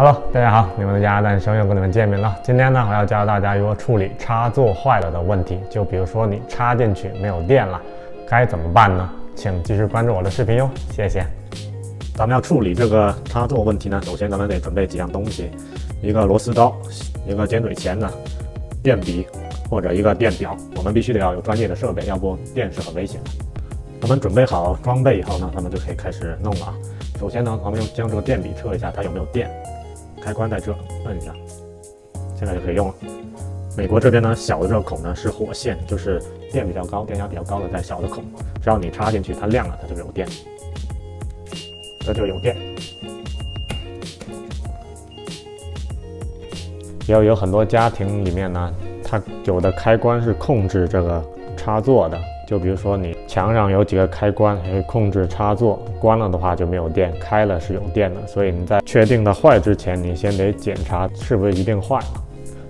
Hello， 大家好，你们的鸭蛋兄又跟你们见面了。今天呢，我要教大家如何处理插座坏了的问题。就比如说你插进去没有电了，该怎么办呢？请继续关注我的视频哟，谢谢。咱们要处理这个插座问题呢，首先咱们得准备几样东西：一个螺丝刀，一个尖嘴钳子，电笔或者一个电表。我们必须得要有专业的设备，要不电是很危险的。咱们准备好装备以后呢，咱们就可以开始弄了啊。首先呢，咱们将这个电笔测一下它有没有电。开关在这，摁一下，现在就可以用了。美国这边呢，小的这个孔呢是火线，就是电比较高、电压比较高的在小的孔，只要你插进去，它亮了，它就有电，这就有电。也有很多家庭里面呢，它有的开关是控制这个插座的。就比如说你墙上有几个开关，可以控制插座，关了的话就没有电，开了是有电的。所以你在确定它坏之前，你先得检查是不是一定坏了。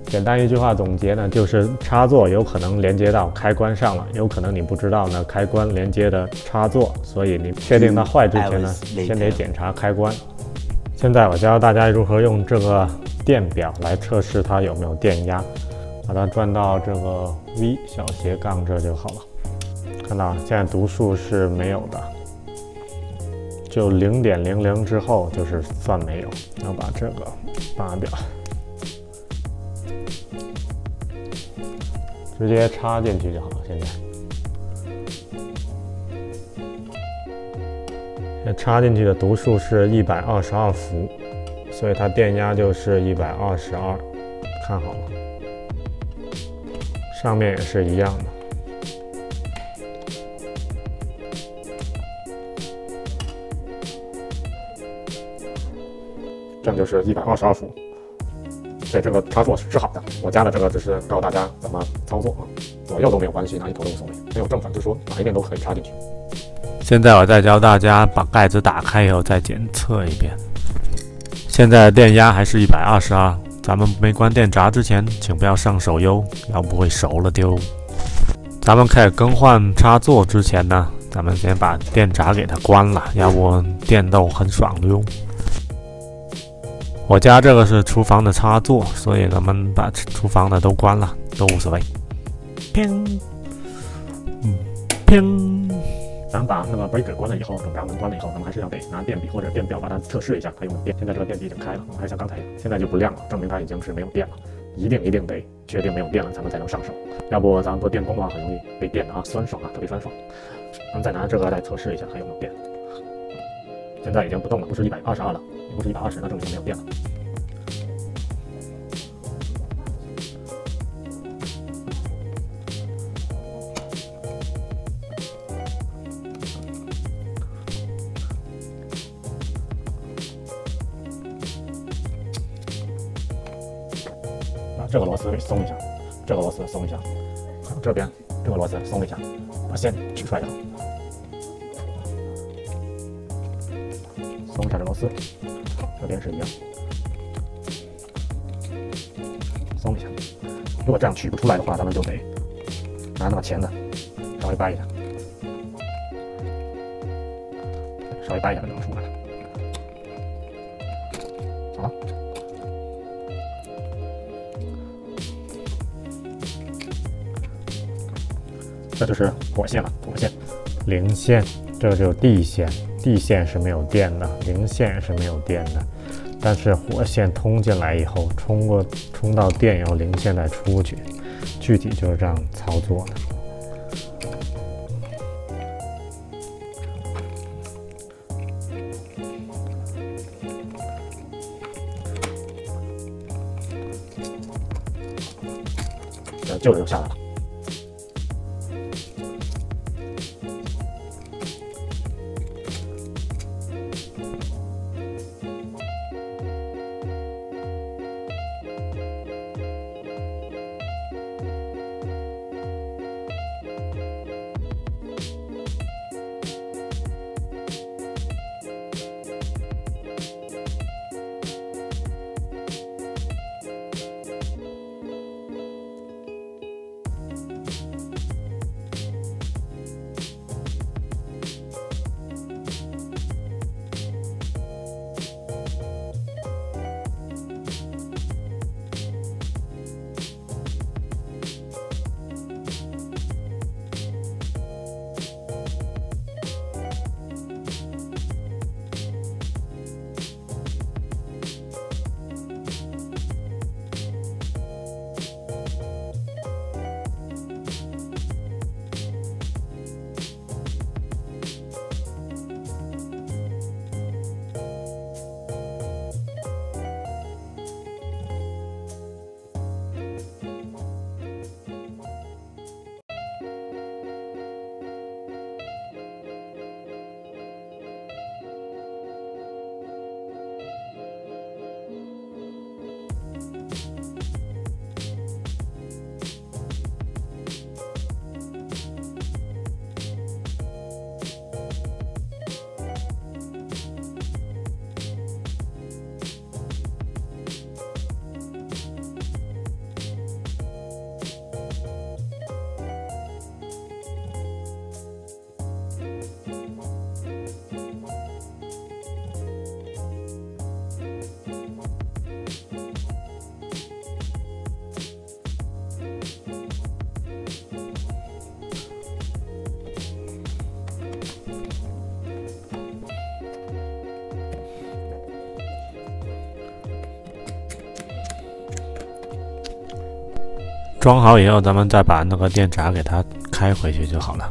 简单一句话总结呢，就是插座有可能连接到开关上了，有可能你不知道呢开关连接的插座，所以你确定它坏之前呢，先得检查开关。现在我教大家如何用这个电表来测试它有没有电压，把它转到这个 V 小斜杠这就好了。看到现在读数是没有的，就0.00之后就是算没有。要把这个拔掉，直接插进去就好了。现在插进去的读数是122伏，所以它电压就是122，看好了。上面也是一样的。这样就是122伏，所以这个插座是好的。我加的这个只是告诉大家怎么操作啊，左右都没有关系，哪一头都无所谓，没有正反之说，哪一边都可以插进去。现在我再教大家把盖子打开以后再检测一遍。现在电压还是122，咱们没关电闸之前，请不要上手哟，要不会熟了丢。咱们开始更换插座之前呢，咱们先把电闸给它关了，要不电都很爽的哟。我家这个是厨房的插座，所以咱们把厨房的都关了，都无所谓。砰，砰。咱们把那个 breaker 关了以后，等闸门关了以后，咱们还是要得拿电笔或者电表把它测试一下它有没有电。现在这个电笔已经开了，我们还像刚才一样，现在就不亮了，证明它已经是没有电了。一定得确定没有电了，咱们才能上手。要不咱们做电工的话，很容易被电的啊，酸爽啊，特别酸爽。咱们再拿这个再测试一下还有没有电。现在已经不动了，不是122了，也不是120，那证明没有电了。把这个螺丝给松一下，这个螺丝松一下，这边这个螺丝松一下，把线取出来就好。松一下这螺丝，这边是一样，松一下。如果这样取不出来的话，咱们就得拿那个钳子稍微掰一下，稍微掰一下就能出来了。好了，这就是火线了，火线、零线，这就是地线。地线是没有电的，零线是没有电的，但是火线通进来以后，冲到电以后，零线再出去，具体就是这样操作的。旧的就下来了。装好以后，咱们再把那个电闸给它开回去就好了。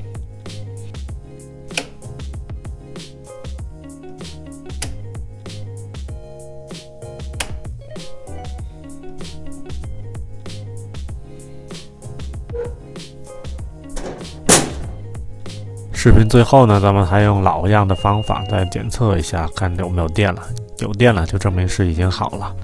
视频最后呢，咱们还用老样的方法再检测一下，看有没有电了。有电了就证明是已经好了。